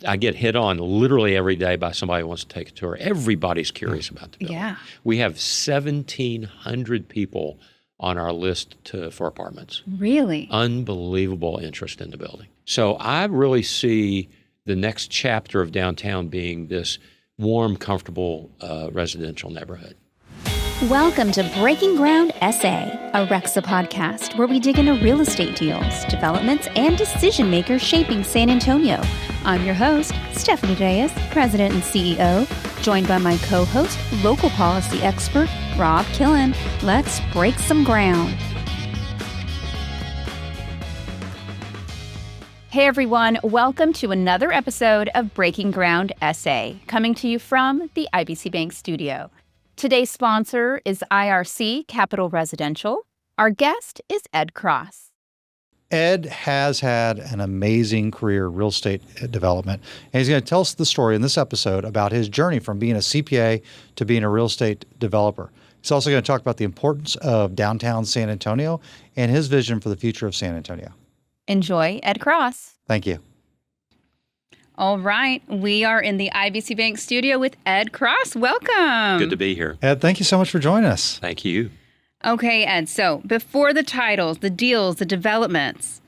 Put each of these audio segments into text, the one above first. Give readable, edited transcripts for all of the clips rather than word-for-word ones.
I get hit on literally every day by somebody who wants to take a tour. Everybody's curious about the building. Yeah. We have 1,700 people on our list for apartments. Really? Unbelievable interest in the building. So I really see the next chapter of downtown being this warm, comfortable residential neighborhood. Welcome to Breaking Ground SA, a Rexa podcast where we dig into real estate deals, developments, and decision makers shaping San Antonio. I'm your host, Stephanie Reyes, President and CEO, joined by my co-host, local policy expert, Rob Killen. Let's break some ground. Hey everyone, welcome to another episode of Breaking Ground SA, coming to you from the IBC Bank studio. Today's sponsor is IRC Capital Residential. Our guest is Ed Cross. Ed has had an amazing career in real estate development, and he's going to tell us the story in this episode about his journey from being a CPA to being a real estate developer. He's also going to talk about the importance of downtown San Antonio and his vision for the future of San Antonio. Enjoy Ed Cross. Thank you. All right, we are in the IBC Bank studio with Ed Cross. Welcome. Good to be here. Ed, thank you so much for joining us. Thank you. Okay, Ed, so before the titles, the deals, the developments,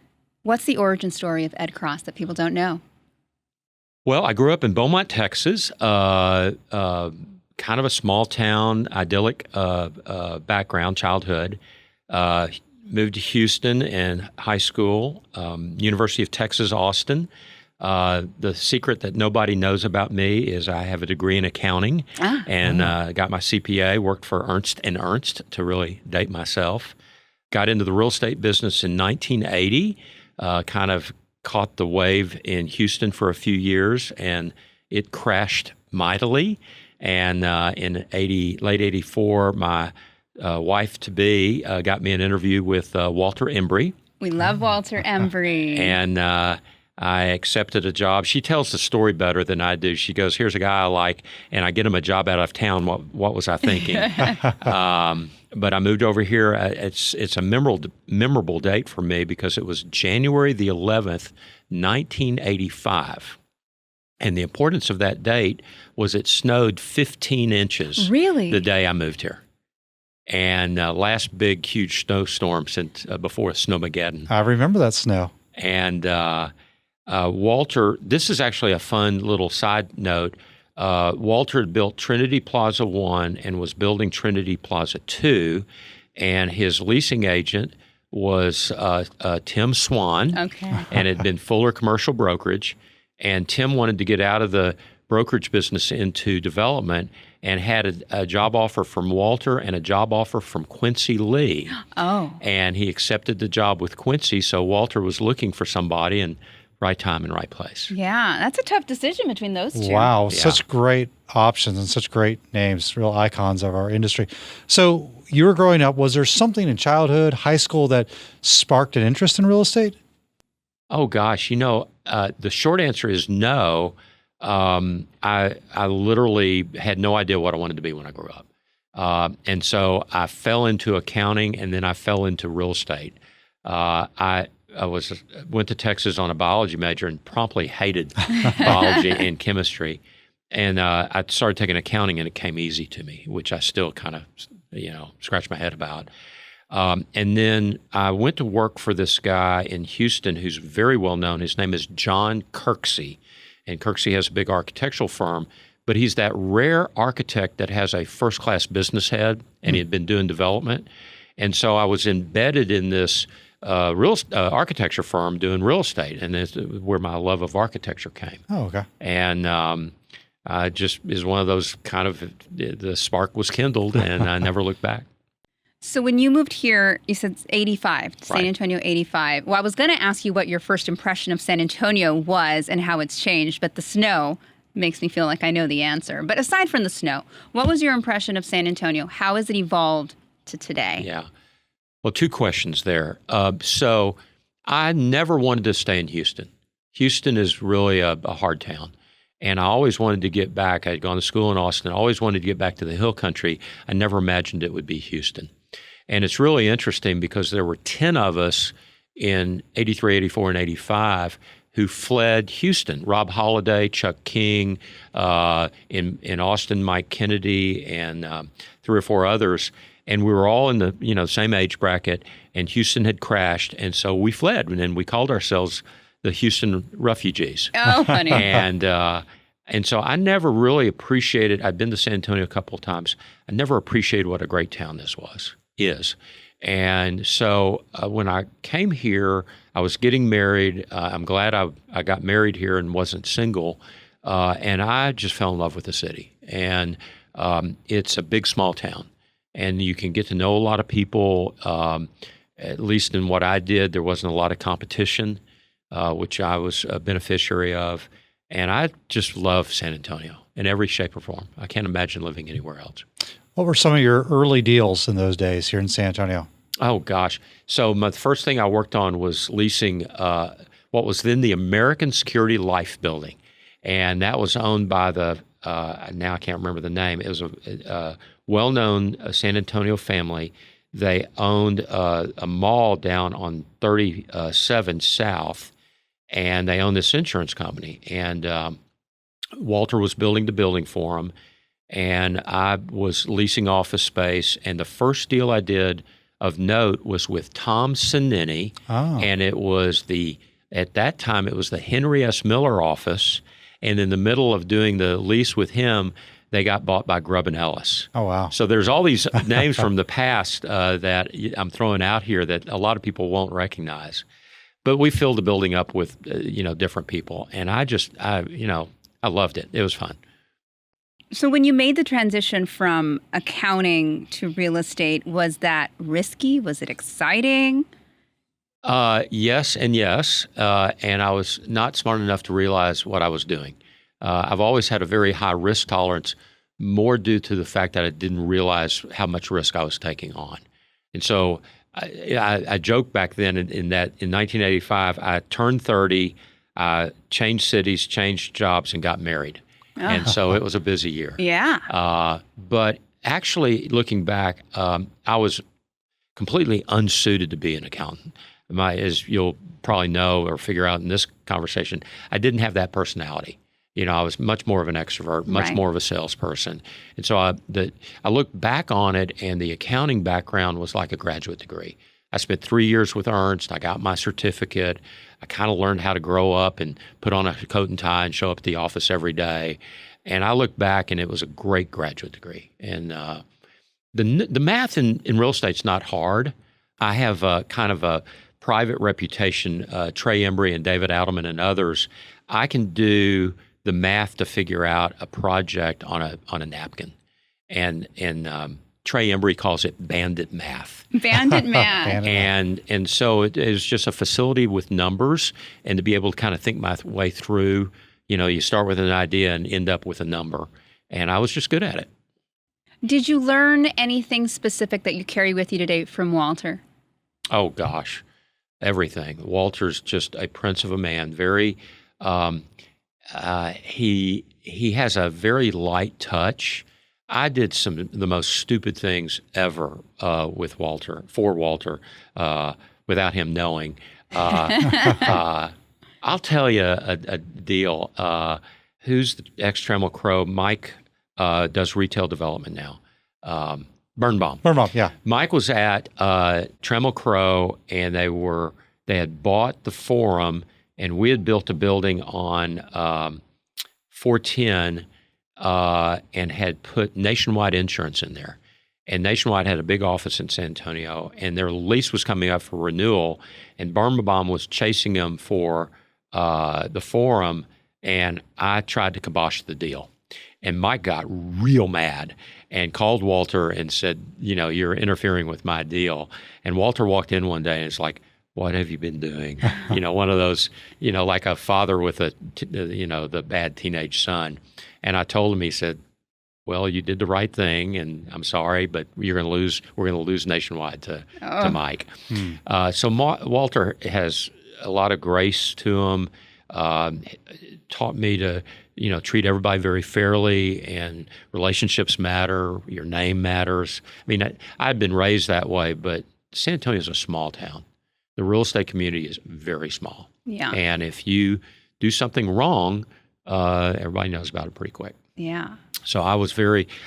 what's the origin story of Ed Cross that people don't know? Well, I grew up in Beaumont, Texas, kind of a small town, idyllic background, childhood. Moved to Houston in high school, University of Texas, Austin. The secret that nobody knows about me is I have a degree in accounting and got my CPA, worked for Ernst & Ernst to really date myself. Got into the real estate business in 1980, kind of caught the wave in Houston for a few years, and it crashed mightily. And in late 84, my wife-to-be got me an interview with Walter Embry. We love Walter Embry. And I accepted a job. She tells the story better than I do. She goes, here's a guy I like, and I get him a job out of town. What was I thinking? But I moved over here. It's a memorable date for me because it was January the 11th, 1985. And the importance of that date was it snowed 15 inches Really? The day I moved here. And last big, huge snowstorm since before Snowmageddon. I remember that snow. And Walter, this is actually a fun little side note. Walter had built Trinity Plaza 1 and was building Trinity Plaza 2, and his leasing agent was Tim Swan, and had been Fuller Commercial Brokerage. And Tim wanted to get out of the brokerage business into development and had a job offer from Walter and a job offer from Quincy Lee. Oh. And he accepted the job with Quincy, so Walter was looking for somebody in right time and right place. Yeah, that's a tough decision between those two. Wow, Yeah. Such great options and such great names, real icons of our industry. So you were growing up, was there something in childhood, high school that sparked an interest in real estate? Oh gosh, the short answer is no. I literally had no idea what I wanted to be when I grew up. And so I fell into accounting and then I fell into real estate. I went to Texas on a biology major and promptly hated biology and chemistry. And I started taking accounting and it came easy to me, which I still kind of, scratch my head about. And then I went to work for this guy in Houston who's very well known. His name is John Kirksey. And Kirksey has a big architectural firm, but he's that rare architect that has a first-class business head, and he had been doing development. And so I was embedded in this architecture firm doing real estate, and that's where my love of architecture came. Oh, okay. And I just is one of those kind of, the spark was kindled, and I never looked back. So when you moved here, you said 85, San Antonio 85. Well, I was going to ask you what your first impression of San Antonio was and how it's changed, but the snow makes me feel like I know the answer. But aside from the snow, what was your impression of San Antonio? How has it evolved to today? Yeah. Well, two questions there. So I never wanted to stay in Houston. Houston is really a hard town. And I always wanted to get back. I had gone to school in Austin. I always wanted to get back to the hill country. I never imagined it would be Houston. And it's really interesting because there were 10 of us in 83, 84, and 85 who fled Houston. Rob Holliday, Chuck King, in Austin, Mike Kennedy, and 3 or 4 others. And we were all in the same age bracket, and Houston had crashed, and so we fled, and then we called ourselves the Houston refugees. Oh, funny. And so I never really appreciated. I'd been to San Antonio a couple of times. I never appreciated what a great town this is. And so when I came here, I was getting married. I'm glad I got married here and wasn't single. And I just fell in love with the city. And it's a big, small town. And you can get to know a lot of people. At least in what I did, there wasn't a lot of competition, which I was a beneficiary of. And I just love San Antonio in every shape or form. I can't imagine living anywhere else. What were some of your early deals in those days here in San Antonio? Oh, gosh. So the first thing I worked on was leasing what was then the American Security Life Building. And that was owned by now I can't remember the name. It was a well-known San Antonio family. They owned a mall down on 37 South, and they owned this insurance company. And Walter was building the building for them, and I was leasing office space. And the first deal I did of note was with Tom Sinini, and it was at that time it was the Henry S. Miller office. And in the middle of doing the lease with him, they got bought by Grubb & Ellis. Oh, wow. So there's all these names from the past that I'm throwing out here that a lot of people won't recognize. But we filled the building up with, different people. And I loved it. It was fun. So when you made the transition from accounting to real estate, was that risky? Was it exciting? Yes and yes. And I was not smart enough to realize what I was doing. I've always had a very high risk tolerance, more due to the fact that I didn't realize how much risk I was taking on. And so I joked back then in 1985, I turned 30, changed cities, changed jobs, and got married. Oh. And so it was a busy year. Yeah. But actually, looking back, I was completely unsuited to be an accountant. As you'll probably know or figure out in this conversation, I didn't have that personality. I was much more of an extrovert, much more of a salesperson. And so I look back on it, and the accounting background was like a graduate degree. I spent 3 years with Ernst. I got my certificate. I kind of learned how to grow up and put on a coat and tie and show up at the office every day. And I look back, and it was a great graduate degree. And the math in real estate's not hard. I have kind of a private reputation, Trey Embry and David Adelman and others. I can do the math to figure out a project on a napkin, and Trey Embry calls it bandit math. Bandit math. And so it is just a facility with numbers, and to be able to kind of think my way through. You start with an idea and end up with a number, and I was just good at it. Did you learn anything specific that you carry with you today from Walter? Oh gosh, everything. Walter's just a prince of a man. Very. He has a very light touch. I did some of the most stupid things ever with Walter, without him knowing. I'll tell you a deal. Who's the ex-Trammell Crow? Mike does retail development now. Birnbaum, yeah. Mike was at Trammell Crow, and they had bought the Forum, and we had built a building on 410 and had put Nationwide Insurance in there. And Nationwide had a big office in San Antonio, and their lease was coming up for renewal, and Birnbaum was chasing them for the Forum, and I tried to kibosh the deal. And Mike got real mad and called Walter and said, you're interfering with my deal. And Walter walked in one day and it's like, what have you been doing? One of those, like a father with the bad teenage son. And I told him, he said, well, you did the right thing, and I'm sorry, but we're going to lose Nationwide to Mike. So Walter has a lot of grace to him, taught me to, treat everybody very fairly, and relationships matter, your name matters. I mean, I'd been raised that way, but San Antonio is a small town. The real estate community is very small. Yeah. And if you do something wrong, everybody knows about it pretty quick. Yeah. So I've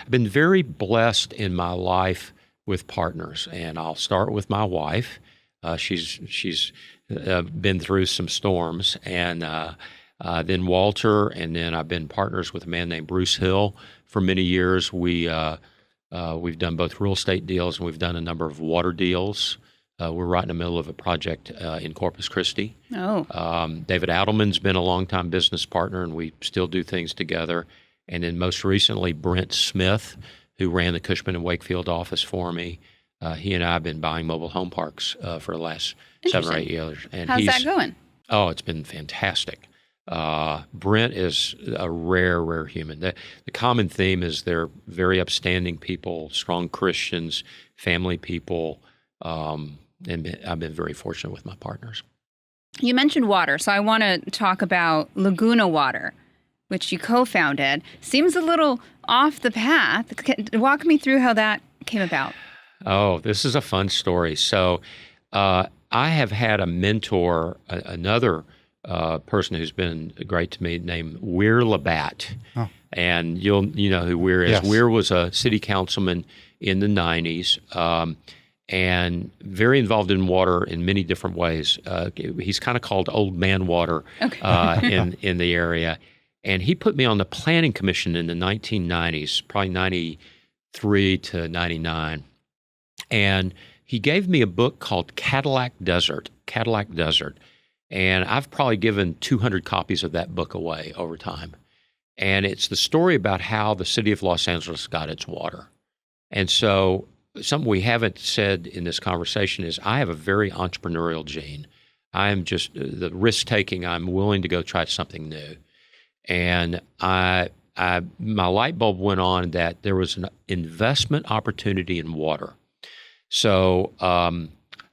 been very blessed in my life with partners, and I'll start with my wife. She's been through some storms, and then Walter, and then I've been partners with a man named Bruce Hill for many years. We've done both real estate deals, and we've done a number of water deals. We're right in the middle of a project in Corpus Christi. Oh. David Adelman's been a longtime business partner, and we still do things together. And then most recently, Brent Smith, who ran the Cushman and Wakefield office for me. He and I have been buying mobile home parks for the last 7 or 8 years. And how's that going? Oh, it's been fantastic. Brent is a rare human. The common theme is they're very upstanding people, strong Christians, family people, and I've been very fortunate with my partners. You mentioned water, so I want to talk about Laguna Water, which you co-founded. Seems a little off the path. Walk me through how that came about. Oh, this is a fun story. So I have had a mentor, another person who's been great to me, named Weir Labatt. Oh. And you know who Weir is. Yes. Weir was a city councilman in the 90s and very involved in water in many different ways. He's kind of called Old Man Water in the area. And he put me on the planning commission in the 1990s, probably 93 to 99. And he gave me a book called Cadillac Desert. And I've probably given 200 copies of that book away over time. And it's the story about how the city of Los Angeles got its water. And so something we haven't said in this conversation is I have a very entrepreneurial gene. I am just the risk-taking. I'm willing to go try something new. And my light bulb went on that there was an investment opportunity in water. So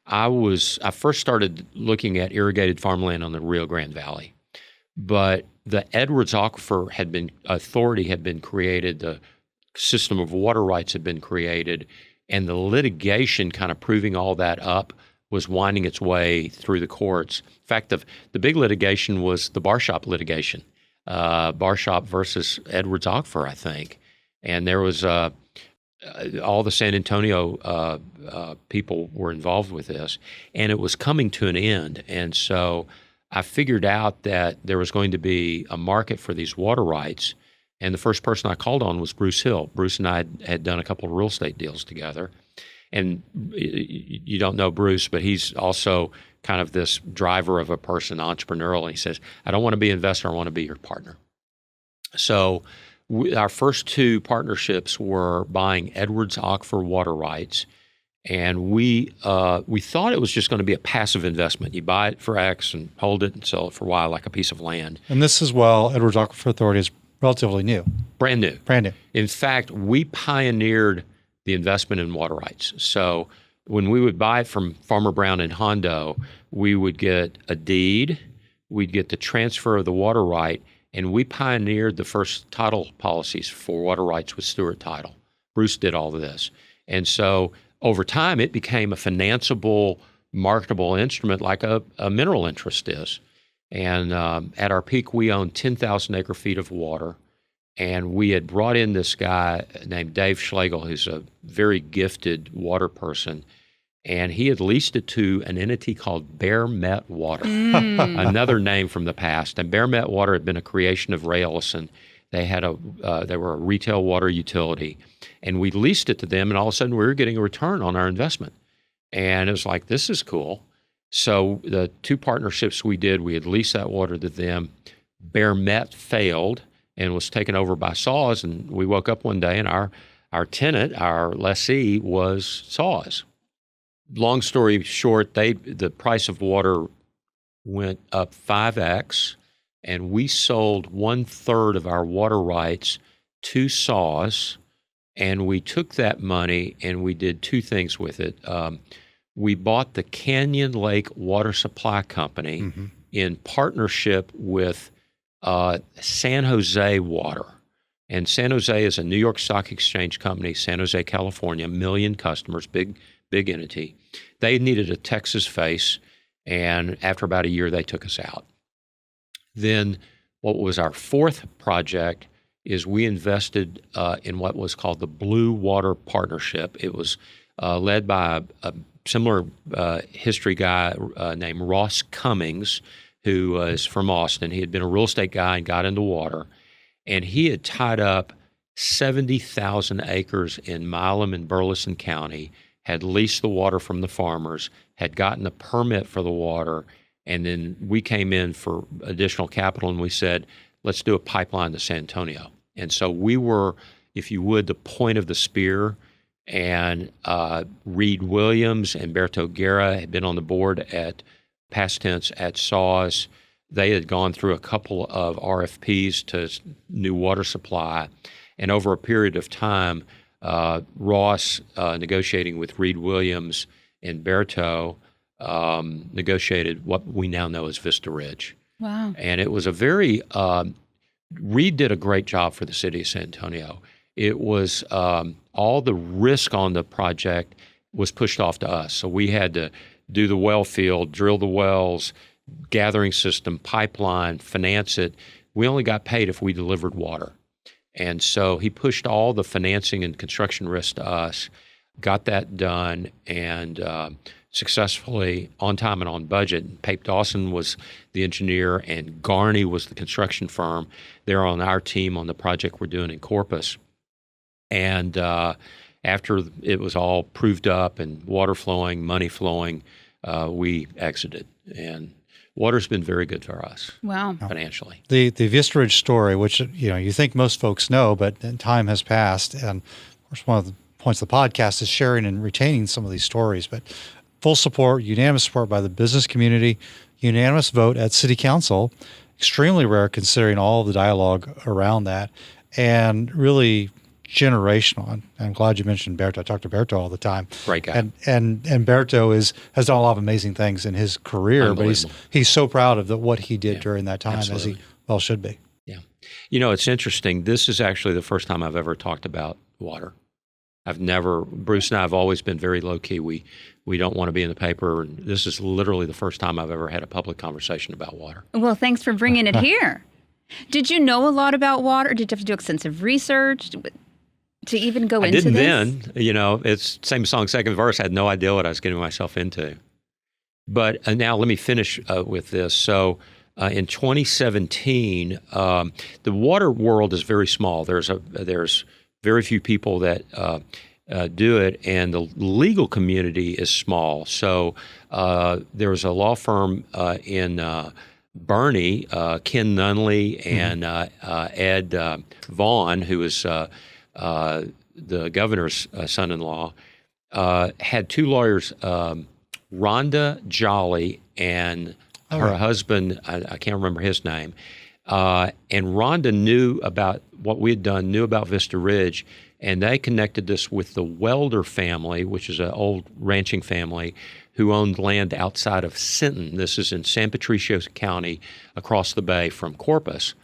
I first started looking at irrigated farmland on the Rio Grande Valley, but the Edwards Aquifer had been created, the system of water rights had been created, and the litigation kind of proving all that up was winding its way through the courts. In fact, the big litigation was the bar shop litigation. Bar shop versus Edwards Aquifer, I think. And there was all the San Antonio people were involved with this, and it was coming to an end. And so I figured out that there was going to be a market for these water rights, and the first person I called on was Bruce Hill. Bruce and I had done a couple of real estate deals together. And you don't know Bruce, but he's also kind of this driver of a person, entrepreneurial. And he says, I don't want to be an investor, I want to be your partner. So our first 2 partnerships were buying Edwards Aquifer water rights. And we thought it was just going to be a passive investment. You buy it for X and hold it and sell it for Y like a piece of land. And this is Edwards Aquifer Authority is relatively new. Brand new. Brand new. In fact, we pioneered the investment in water rights. So when we would buy it from Farmer Brown and Hondo, we would get a deed, we'd get the transfer of the water right, and we pioneered the first title policies for water rights with Stewart Title. Bruce did all of this. And so over time, it became a financeable, marketable instrument like a mineral interest is. And at our peak, we owned 10,000 acre feet of water. And we had brought in this guy named Dave Schlegel, who's a very gifted water person, and he had leased it to an entity called Bear Met Water, another name from the past. And Bear Met Water had been a creation of Ray Ellison. They were a retail water utility, and we leased it to them, and all of a sudden we were getting a return on our investment. And it was like, this is cool. So the 2 partnerships we did, we had leased that water to them. Bear Met failed and was taken over by Saws, and we woke up one day and our tenant, our lessee, was Saws. Long story short, the price of water went up 5x, and we sold 1/3 of our water rights to Saws, and we took that money and we did 2 things with it. We bought the Canyon Lake Water Supply Company in partnership with San Jose Water. And San Jose is a New York Stock Exchange company, San Jose, California, 1 million customers, big entity. They needed a Texas face, And after about a year, they took us out. Then what was our fourth project is we invested in what was called the Blue Water Partnership. It was led by a similar history guy named Ross Cummings, who is from Austin. He had been a real estate guy and got into water. And he had tied up 70,000 acres in Milam and Burleson County, had leased the water from the farmers, had gotten a permit for the water, and then we came in for additional capital and we said, let's do a pipeline to San Antonio. And so we were, if you would, the point of the spear. And Reed Williams and Berto Guerra had been on the board at past tense at SAWS. They had gone through a couple of RFPs to new water supply. And over a period of time, Ross, negotiating with Reed Williams and Berto, negotiated what we now know as Vista Ridge. Wow. And it was a very, Reed did a great job for the city of San Antonio. It was all the risk on the project was pushed off to us. So we had to do the well field, drill the wells, gathering system, pipeline, finance it. We only got paid if we delivered water. And so he pushed all the financing and construction risk to us, got that done, and successfully on time and on budget. Pape Dawson was the engineer, and Garney was the construction firm. They're on our team on the project we're doing in Corpus. And after it was all proved up and water flowing, money flowing, we exited. And water's been very good for us. Wow. Financially. The Vista Ridge story, which you think most folks know, but time has passed, and of course one of the points of the podcast is sharing and retaining some of these stories. But full support, unanimous support by the business community, unanimous vote at City Council, extremely rare considering all of the dialogue around that, and really generational. I'm glad you mentioned Berto. I talk to Berto all the time. Great guy. And Berto has done a lot of amazing things in his career, but he's so proud of what he did during that time, absolutely. as he well should be. Yeah. It's interesting. This is actually the first time I've ever talked about water. Bruce and I have always been very low key. We don't want to be in the paper. And this is literally the first time I've ever had a public conversation about water. Well, thanks for bringing it here. Did you know a lot about water? Did you have to do extensive research to even go into this? I didn't then. It's same song, second verse. I had no idea what I was getting myself into. But now let me finish with this. So in 2017, the water world is very small. There's very few people that do it, and the legal community is small. So there was a law firm in Bernie, Ken Nunley and Ed Vaughn, who is the governor's son-in-law, had two lawyers, Rhonda Jolly and her husband, I can't remember his name, and Rhonda knew about what we had done, knew about Vista Ridge, and they connected us with the Welder family, which is an old ranching family who owned land outside of Sinton. This is in San Patricio County, across the bay from Corpus.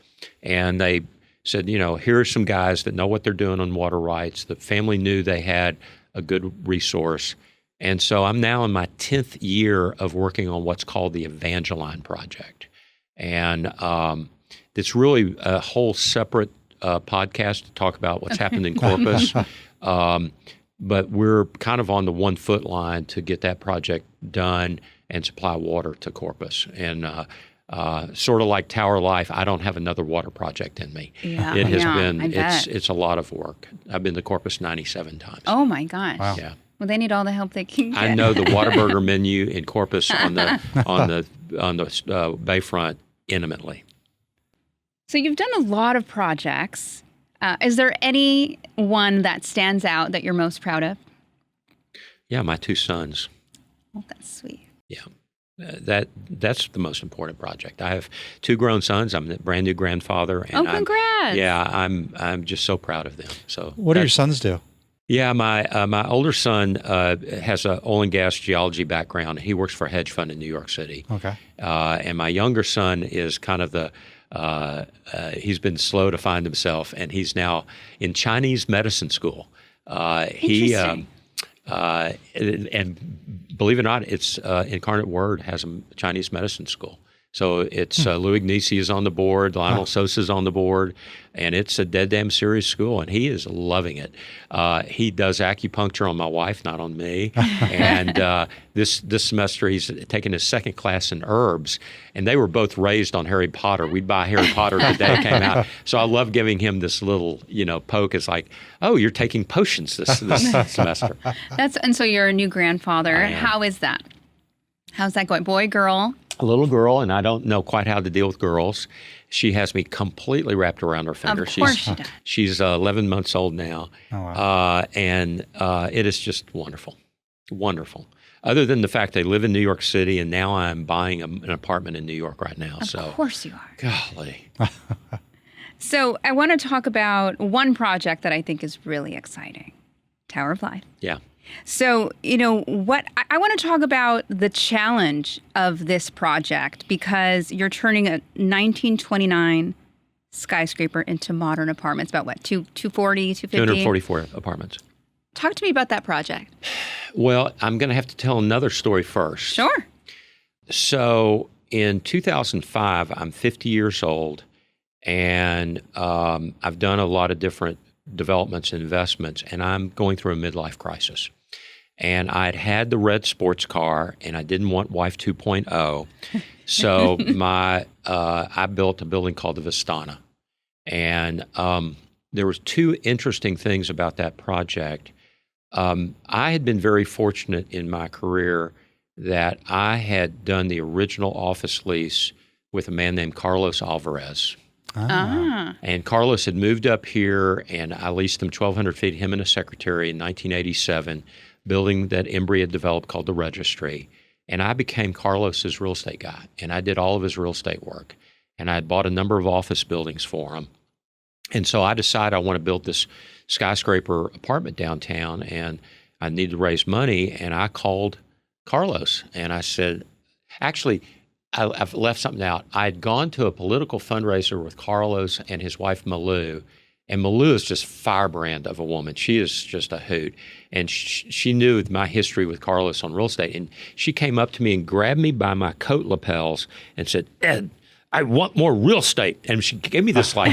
And they said, here are some guys that know what they're doing on water rights. The family knew they had a good resource. And so I'm now in my 10th year of working on what's called the Evangeline Project. And it's really a whole separate podcast to talk about what's happened in Corpus. But we're kind of on the 1 foot line to get that project done and supply water to Corpus. And sort of like Tower Life, I don't have another water project in me. Yeah, it has been, I bet. it's a lot of work. I've been to Corpus 97 times. Oh my gosh. Wow. Yeah. Well, they need all the help they can get. I know the Whataburger menu in Corpus on the bayfront intimately. So you've done a lot of projects. Is there any one that stands out that you're most proud of? Yeah, my two sons. Oh, that's sweet. Yeah, that's the most important project. I have two grown sons. I'm a brand new grandfather. And congrats! I'm just so proud of them. So What do your sons do? Yeah, my older son has an oil and gas geology background. He works for a hedge fund in New York City. Okay. And my younger son is kind of he's been slow to find himself, and he's now in Chinese medicine school. He And believe it or not, it's Incarnate Word has a Chinese medicine school. So it's Louis Ignacy is on the board, Lionel Sosa is on the board, and it's a dead damn serious school, and he is loving it. He does acupuncture on my wife, not on me. And this semester he's taking his second class in herbs, and they were both raised on Harry Potter. We'd buy Harry Potter the day it came out. So I love giving him this little, poke. It's like, oh, you're taking potions this semester. And so you're a new grandfather. How is that? How's that going? Boy, girl? A little girl, and I don't know quite how to deal with girls. She has me completely wrapped around her finger. Of course she does. She's 11 months old now, and it is just wonderful, wonderful. Other than the fact they live in New York City, and now I'm buying an apartment in New York right now. Of course you are. Golly. So I want to talk about one project that I think is really exciting, Tower of Life. Yeah. So, what I want to talk about the challenge of this project, because you're turning a 1929 skyscraper into modern apartments. About what, 240, 250? 244 apartments. Talk to me about that project. Well, I'm going to have to tell another story first. Sure. So in 2005, I'm 50 years old, and I've done a lot of different developments and investments, and I'm going through a midlife crisis. And I'd had the red sports car, and I didn't want Wife 2.0. So I built a building called the Vistana. And there was two interesting things about that project. I had been very fortunate in my career that I had done the original office lease with a man named Carlos Alvarez. And Carlos had moved up here, and I leased him 1,200 feet, him and a secretary, in 1987, building that Embry had developed called the Registry. And I became Carlos's real estate guy, and I did all of his real estate work. And I had bought a number of office buildings for him. And so I decided I want to build this skyscraper apartment downtown, and I needed to raise money. And I called Carlos, and I said, actually, I've left something out. I'd gone to a political fundraiser with Carlos and his wife, Malou. And Malou is just firebrand of a woman. She is just a hoot. And she knew my history with Carlos on real estate. And she came up to me and grabbed me by my coat lapels and said, Ed, I want more real estate. And she gave me this like,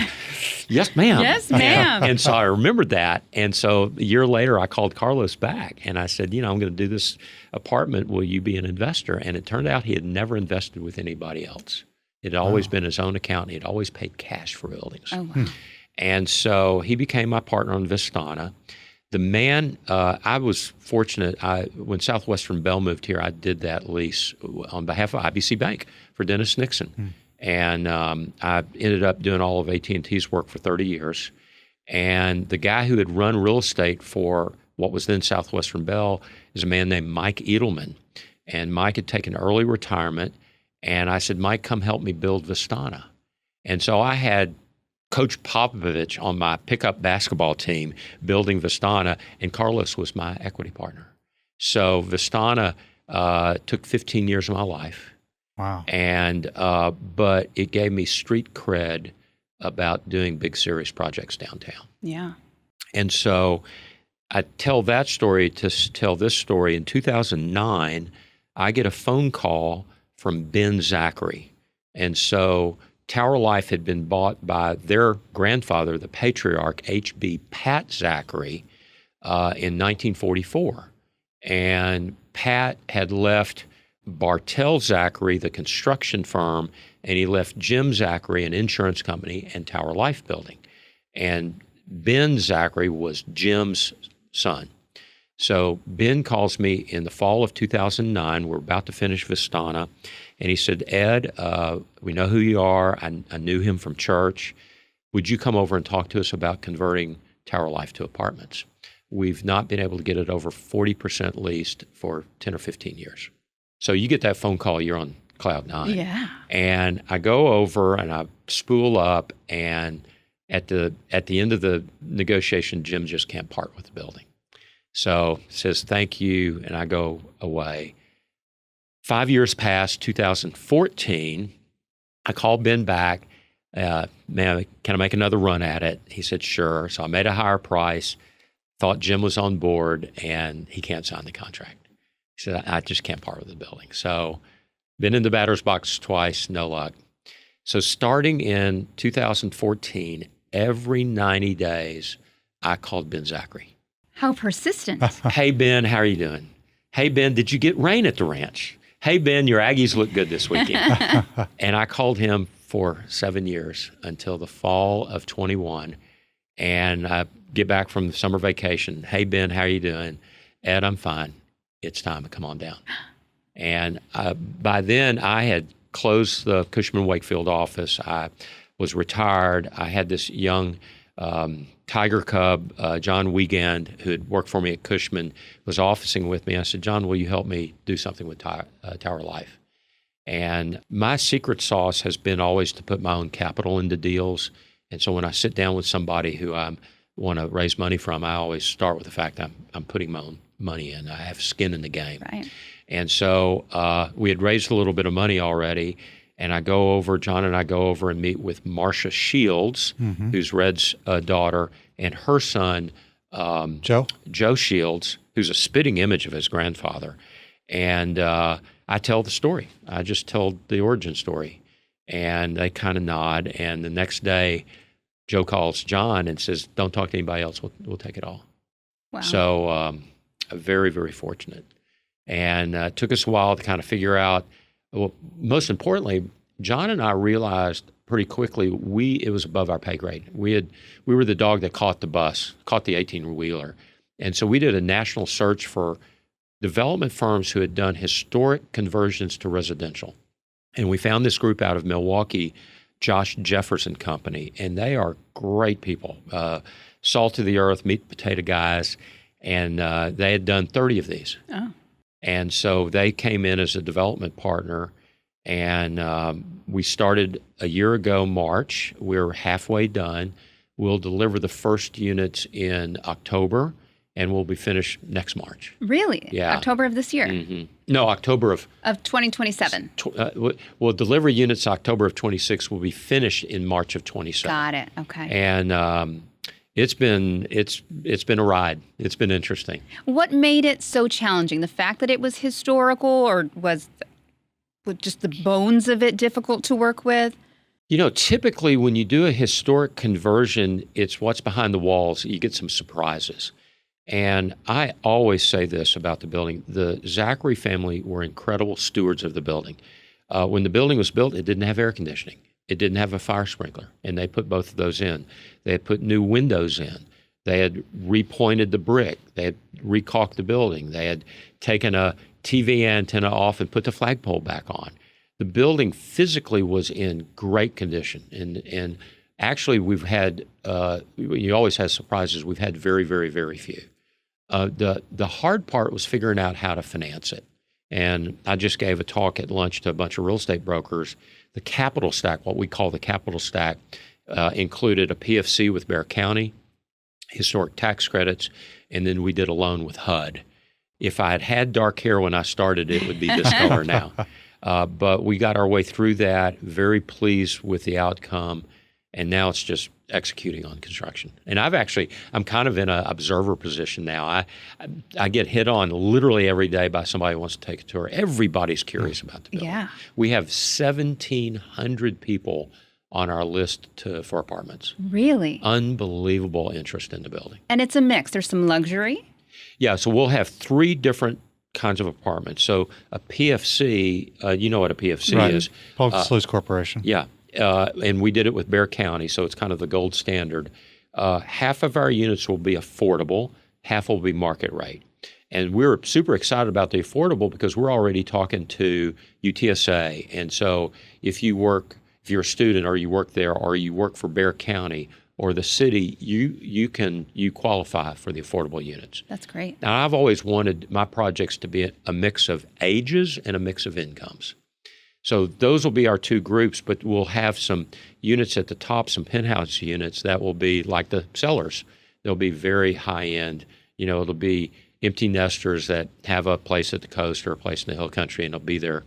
yes, ma'am. Yes, ma'am. And so I remembered that. And so a year later, I called Carlos back and I said, I'm going to do this apartment. Will you be an investor? And it turned out he had never invested with anybody else. It had always been his own account. He had always paid cash for buildings. Oh, wow. And so he became my partner on Vistana. The man, I was fortunate. When Southwestern Bell moved here, I did that lease on behalf of IBC Bank for Dennis Nixon. And I ended up doing all of AT&T's work for 30 years. And the guy who had run real estate for what was then Southwestern Bell is a man named Mike Edelman. And Mike had taken early retirement. And I said, Mike, come help me build Vistana. And so I had Coach Popovich on my pickup basketball team building Vistana, and Carlos was my equity partner. So Vistana took 15 years of my life. Wow. And but it gave me street cred about doing big, serious projects downtown. Yeah. And so I tell that story to tell this story. In 2009, I get a phone call from Ben Zachary. And so Tower Life had been bought by their grandfather, the patriarch, H.B. Pat Zachary, in 1944. And Pat had left Bartell Zachary, the construction firm, and he left Jim Zachary, an insurance company, and Tower Life Building. And Ben Zachary was Jim's son. So Ben calls me in the fall of 2009. We're about to finish Vistana. And he said, Ed, we know who you are. I knew him from church. Would you come over and talk to us about converting Tower Life to apartments? We've not been able to get it over 40% leased for 10 or 15 years. So you get that phone call, you're on cloud nine. Yeah. And I go over and I spool up, and at the end of the negotiation, Jim just can't part with the building. So says, thank you, and I go away. 5 years past, 2014, I called Ben back. Man, can I make another run at it? He said, sure. So I made a higher price. thought Jim was on board, and he can't sign the contract. He said, I just can't part with the building. So been in the batter's box twice, no luck. So starting in 2014, every 90 days, I called Ben Zachary. How persistent. Hey, Ben, how are you doing? Hey, Ben, did you get rain at the ranch? Hey, Ben, your Aggies look good this weekend. And I called him for 7 years until the fall of 21. And I get back from the summer vacation. Hey, Ben, how are you doing? Ed, I'm fine. It's time to come on down. And by then, I had closed the Cushman Wakefield office. I was retired. I had this young Tiger Cub, John Wiegand, who had worked for me at Cushman, was officing with me. I said, John, will you help me do something with Tower Life? And my secret sauce has been always to put my own capital into deals. And so when I sit down with somebody who I want to raise money from, I always start with the fact I'm putting my own money in. I have skin in the game. Right. And so we had raised a little bit of money already. And John and I go over and meet with Marcia Shields, who's Red's daughter, and her son, Joe Shields, who's a spitting image of his grandfather. And I tell the story. I just told the origin story. And they kind of nod. And the next day, Joe calls John and says, don't talk to anybody else. We'll take it all. Wow. So very, very fortunate. And it took us a while to kind of figure out. Well, most importantly, John and I realized pretty quickly it was above our pay grade. We were the dog that caught the 18-wheeler. And so we did a national search for development firms who had done historic conversions to residential. And we found this group out of Milwaukee, Josh Jefferson Company, and they are great people, salt of the earth, meat and potato guys, and they had done 30 of these. Oh. And so they came in as a development partner, and we started a year ago, March. We're halfway done. We'll deliver the first units in October, and we'll be finished next March. Really? Yeah. October of this year? Mm-hmm. No, October of 2027. We'll deliver units October of 26. We'll be finished in March of 27. Got it. Okay. And it's been a ride. It's been interesting. What made it so challenging? The fact that it was historical, or was just the bones of it difficult to work with? You know, typically when you do a historic conversion, it's what's behind the walls. You get some surprises. And I always say this about the building. The Zachary family were incredible stewards of the building. When the building was built, it didn't have air conditioning. It didn't have a fire sprinkler, and they put both of those in. They had put new windows in. They had repointed the brick. They had recaulked the building. They had taken a TV antenna off and put the flagpole back on. The building physically was in great condition. And actually, we've had, you always have surprises. We've had very, very, very few. The hard part was figuring out how to finance it. And I just gave a talk at lunch to a bunch of real estate brokers. The capital stack, what we call the capital stack, included a PFC with Bexar County, historic tax credits, and then we did a loan with HUD. If I had had dark hair when I started, it would be this color now. But we got our way through that, very pleased with the outcome, and now it's just executing on construction. And I'm kind of in an observer position now. I get hit on literally every day by somebody who wants to take a tour. Everybody's curious about the building. Yeah. We have 1,700 people on our list for apartments. Really? Unbelievable interest in the building. And it's a mix. There's some luxury. Yeah, so we'll have 3 different kinds of apartments. So a PFC, you know what a PFC is. Public Facilities Corporation. Yeah. And we did it with Bexar County, so it's kind of the gold standard. Half of our units will be affordable, half will be market rate. And we're super excited about the affordable because we're already talking to UTSA. And so if you're a student or you work there or you work for Bexar County or the city, you qualify for the affordable units. That's great. Now, I've always wanted my projects to be a mix of ages and a mix of incomes. So those will be our 2 groups, but we'll have some units at the top, some penthouse units that will be like the cellars. They'll be very high end. You know, it'll be empty nesters that have a place at the coast or a place in the hill country, and it'll be their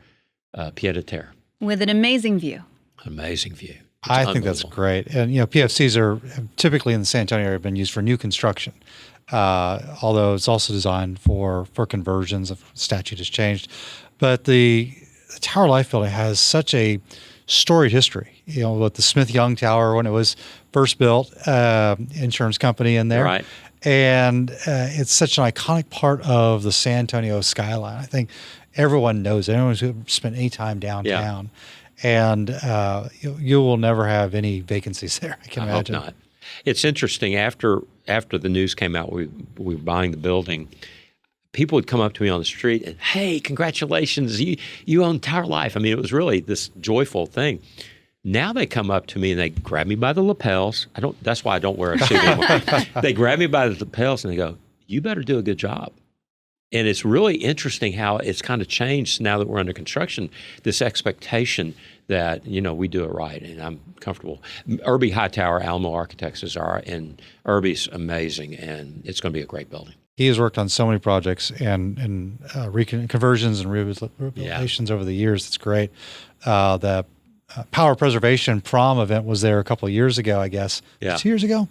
pied-à-terre. With an amazing view. Amazing view. I think that's great. And, PFCs are typically in the San Antonio area been used for new construction, although it's also designed for conversions. If statute has changed. But the Tower Life building has such a storied history, with the Smith Young Tower when it was first built, insurance company in there. Right. And it's such an iconic part of the San Antonio skyline. I think everyone knows it. Anyone who's spent any time downtown. Yeah. And you will never have any vacancies there, I can imagine. Hope not. It's interesting. After the news came out, we were buying the building. People would come up to me on the street and, hey, congratulations, you own Tower Life. I mean, it was really this joyful thing. Now they come up to me and they grab me by the lapels. That's why I don't wear a suit anymore. They grab me by the lapels and they go, you better do a good job. And it's really interesting how it's kind of changed now that we're under construction, this expectation that, we do it right, and I'm comfortable. Irby Hightower, Alamo Architects is and Irby's amazing, and it's going to be a great building. He has worked on so many projects and conversions and rehabilitations over the years. It's great. The Power Preservation Prom event was there a couple of years ago, I guess. Yeah. 2 years ago?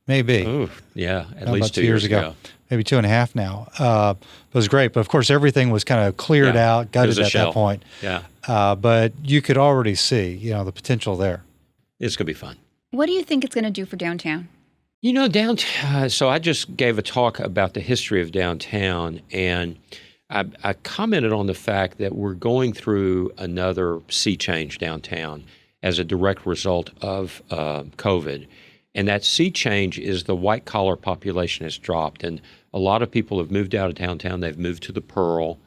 Maybe. Ooh, yeah, at least 2 years ago. Maybe 2.5 now. It was great. But of course, everything was kind of cleared out, gutted at that point. Yeah. But you could already see, the potential there. It's going to be fun. What do you think it's going to do for downtown? Downtown. So I just gave a talk about the history of downtown, and I commented on the fact that we're going through another sea change downtown as a direct result of COVID. And that sea change is the white-collar population has dropped. And a lot of people have moved out of downtown. They've moved to the Pearl.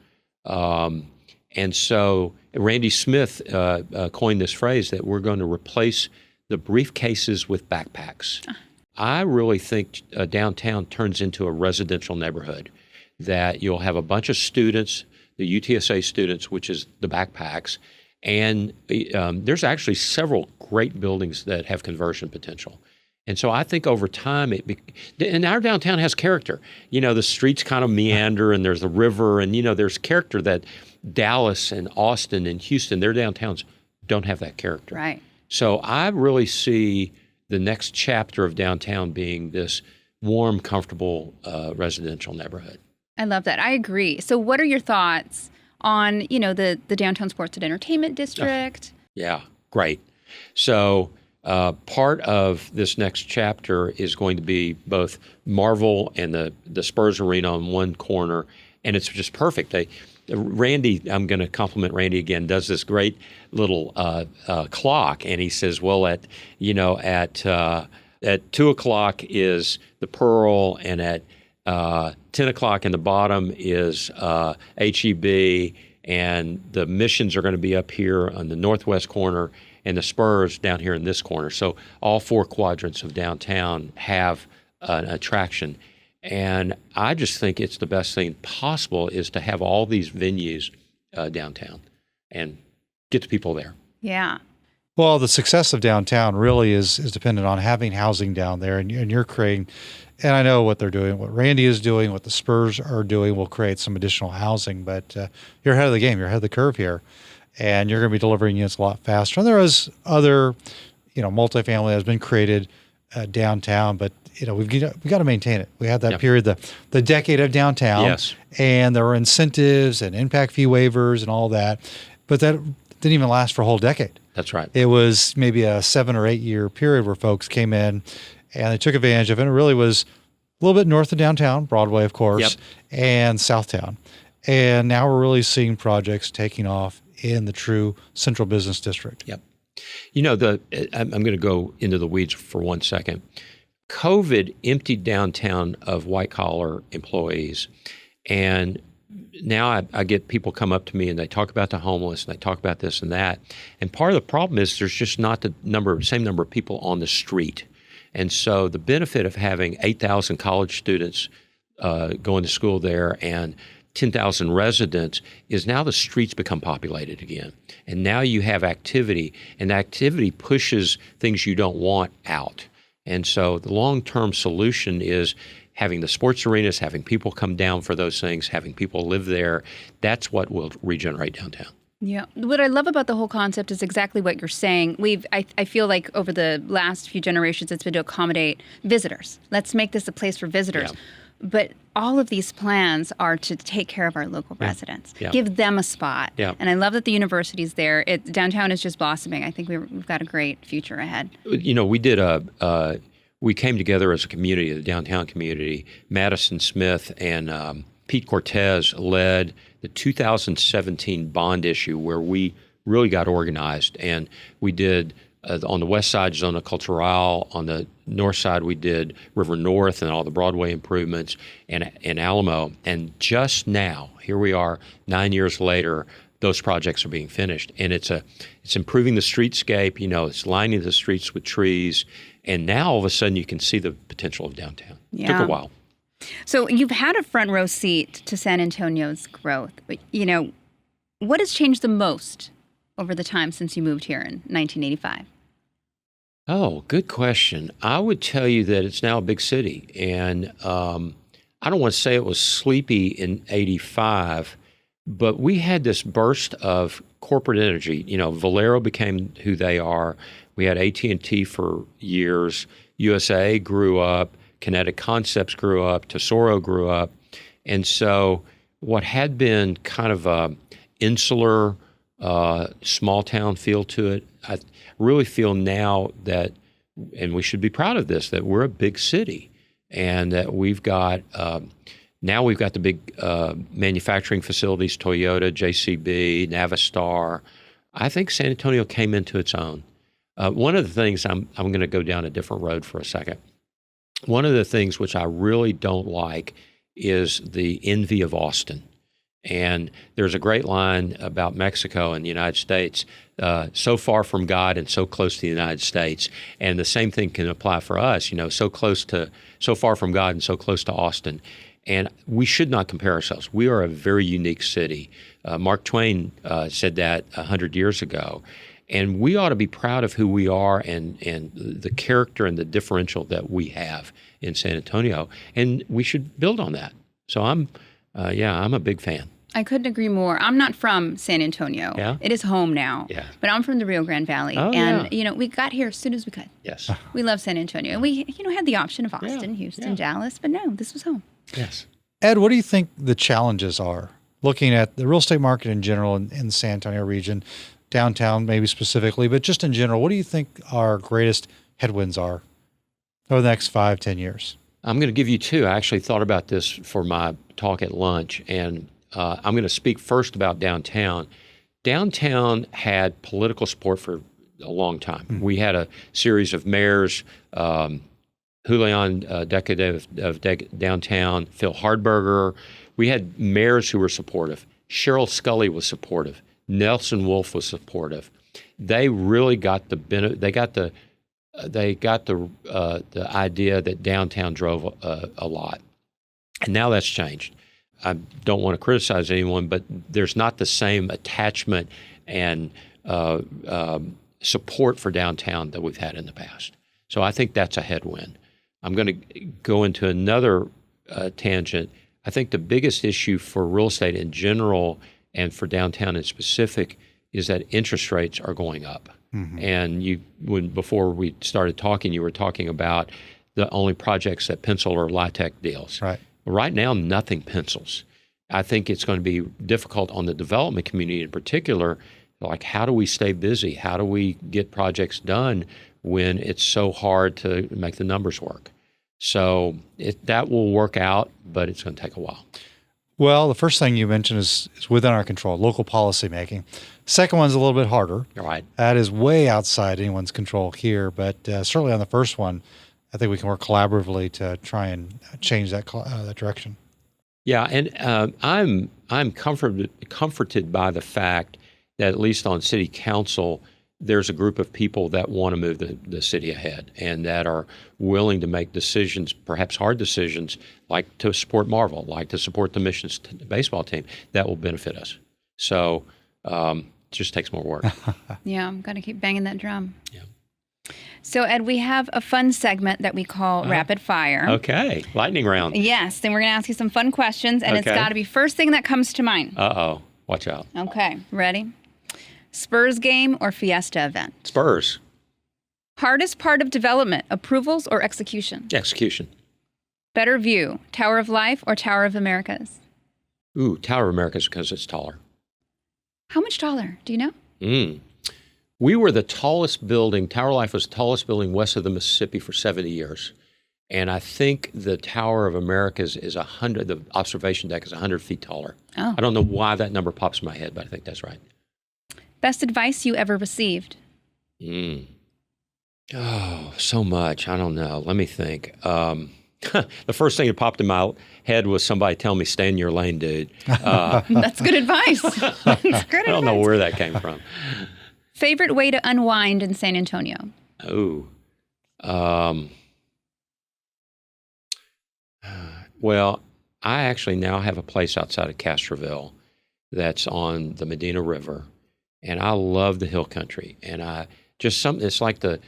And so Randy Smith coined this phrase that we're going to replace the briefcases with backpacks. I really think downtown turns into a residential neighborhood, that you'll have a bunch of students, the UTSA students, which is the backpacks, and there's actually several great buildings that have conversion potential. And so I think over time, and our downtown has character. The streets kind of meander, and there's a river, and there's character that Dallas and Austin and Houston, their downtowns don't have that character. Right. So I really see the next chapter of downtown being this warm, comfortable residential neighborhood. I love that. I agree. So what are your thoughts on, the downtown sports and entertainment district? Yeah, great. So part of this next chapter is going to be both Marvel and the Spurs Arena on one corner, and it's just perfect. Randy, I'm going to compliment Randy again, does this great little clock, and he says, well, at 2 o'clock is the Pearl, and at 10 o'clock in the bottom is HEB, and the Missions are going to be up here on the northwest corner, and the Spurs down here in this corner. So all 4 quadrants of downtown have an attraction. And I just think it's the best thing possible is to have all these venues downtown and get the people there. Yeah. Well, the success of downtown really is dependent on having housing down there, and you're creating, and I know what they're doing, what Randy is doing, what the Spurs are doing will create some additional housing, but you're ahead of the game, you're ahead of the curve here, and you're going to be delivering units a lot faster. And there is other, multifamily has been created downtown, but we've got to maintain it. We had that period, the decade of downtown, yes, and there were incentives and impact fee waivers and all that, but that didn't even last for a whole decade. That's right. It was maybe a 7 or 8 year period where folks came in and they took advantage of it. It really was a little bit north of downtown, Broadway, of course, and Southtown. And now we're really seeing projects taking off in the true central business district. Yep. I'm going to go into the weeds for 1 second. COVID emptied downtown of white-collar employees, and now I get people come up to me and they talk about the homeless and they talk about this and that. And part of the problem is there's just not the same number of people on the street. And so the benefit of having 8,000 college students going to school there and 10,000 residents is now the streets become populated again. And now you have activity, and activity pushes things you don't want out. And so the long-term solution is having the sports arenas, having people come down for those things, having people live there. That's what will regenerate downtown. Yeah. What I love about the whole concept is exactly what you're saying. I feel like over the last few generations, it's been to accommodate visitors. Let's make this a place for visitors. Yeah. But all of these plans are to take care of our local residents, give them a spot. Yeah. And I love that the university's there. Downtown is just blossoming. I think we've got a great future ahead. You know, we did we came together as a community, the downtown community. Madison Smith and Pete Cortez led the 2017 bond issue where we really got organized. And we did, on the west side, Zona Cultural. On the north side, we did River North and all the Broadway improvements and Alamo. And just now, here we are, 9 years later, those projects are being finished. And it's improving the streetscape, you know, it's lining the streets with trees. And now all of a sudden you can see the potential of downtown. Yeah. Took a while. So you've had a front row seat to San Antonio's growth. But, you know, what has changed the most over the time since you moved here in 1985? Oh, good question. I would tell you that it's now a big city. And I don't want to say it was sleepy in 85, but we had this burst of corporate energy. You know, Valero became who they are. We had AT&T for years. USA grew up. Kinetic Concepts grew up, Tesoro grew up. And so what had been kind of a insular, small town feel to it, I really feel now that, and we should be proud of this, that we're a big city and that we've got, now we've got the big manufacturing facilities, Toyota, JCB, Navistar. I think San Antonio came into its own. One of the things, I'm going to go down a different road for a second. One of the things which I really don't like is the envy of Austin. And there's a great line about Mexico and the United States, so far from God and so close to the United States. And the same thing can apply for us, you know, so far from God and so close to Austin. And we should not compare ourselves. We are a very unique city. Mark Twain said that 100 years ago. And we ought to be proud of who we are and the character and the differential that we have in San Antonio. And we should build on that. So I'm a big fan. I couldn't agree more. I'm not from San Antonio. Yeah? It is home now. Yeah. But I'm from the Rio Grande Valley. Oh, and, you know, we got here as soon as we could. Yes. We love San Antonio. And we, you know, had the option of Austin, Houston, Dallas. But no, this was home. Yes. Ed, what do you think the challenges are? Looking at the real estate market in general in the San Antonio region, downtown maybe specifically, but just in general, what do you think our greatest headwinds are over the next 5-10 years? I'm going to give you two. I actually thought about this for my talk at lunch, and I'm going to speak first about downtown. Downtown had political support for a long time. Mm-hmm. We had a series of mayors, Julian Decade of downtown, Phil Hardberger. We had mayors who were supportive. Cheryl Scully was supportive. Nelson Wolff was supportive. They really got the idea that downtown drove a lot, and now that's changed. I don't want to criticize anyone, but there's not the same attachment and support for downtown that we've had in the past. So I think that's a headwind. I'm going to go into another tangent. I think the biggest issue for real estate in general and for downtown in specific is that interest rates are going up. Mm-hmm. And before we started talking, you were talking about the only projects that pencil are LIHTC deals. Right. Right now, nothing pencils. I think it's going to be difficult on the development community in particular. Like, how do we stay busy? How do we get projects done when it's so hard to make the numbers work? So that will work out, but it's going to take a while. Well, the first thing you mentioned is within our control, local policy making. Second one's a little bit harder. All right. That is way outside anyone's control here, but certainly on the first one, I think we can work collaboratively to try and change that direction. Yeah, and I'm comforted by the fact that at least on city council, there's a group of people that want to move the city ahead and that are willing to make decisions, perhaps hard decisions, like to support Marvel, like to support the Missions baseball team, that will benefit us. So it just takes more work. Yeah, I'm going to keep banging that drum. Yeah. So, Ed, we have a fun segment that we call Rapid Fire. Okay, lightning round. Yes, and we're going to ask you some fun questions, and it's Okay. got to be first thing that comes to mind. Uh-oh, watch out. Okay, ready? Spurs game or Fiesta event? Spurs. Hardest part of development, approvals or execution? Execution. Better view, Tower of Life or Tower of Americas? Ooh, Tower of Americas because it's taller. How much taller? Do you know? We were the tallest building. Tower of Life was the tallest building west of the Mississippi for 70 years. And I think the Tower of Americas is 100, the observation deck is 100 feet taller. Oh. I don't know why that number pops in my head, but I think that's right. Best advice you ever received? Oh, so much. I don't know. Let me think. The first thing that popped in my head was somebody telling me, stay in your lane, dude. That's good advice. That's good I don't know where that came from. Favorite way to unwind in San Antonio? Well, I actually now have a place outside of Castroville that's on the Medina River, and I love the hill country. And it's like the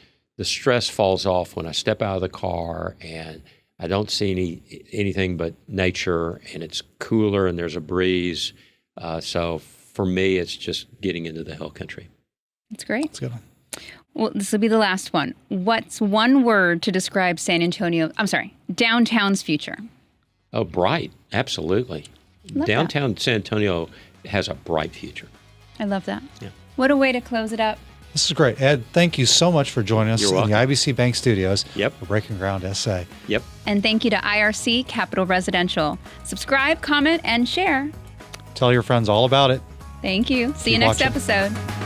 stress falls off when I step out of the car and I don't see anything but nature, and it's cooler and there's a breeze. So for me, it's just getting into the hill country. That's great. That's a good one. Well, this will be the last one. What's one word to describe downtown's future? Oh, bright. Absolutely. Love Downtown San Antonio has a bright future. I love that. Yeah. What a way to close it up. This is great. Ed, thank you so much for joining us You're in the welcome. IBC Bank Studios Yep. for Breaking Ground SA. Yep. And thank you to IRC Capital Residential. Subscribe, comment, and share. Tell your friends all about it. Thank you. See you Keep next watching. episode.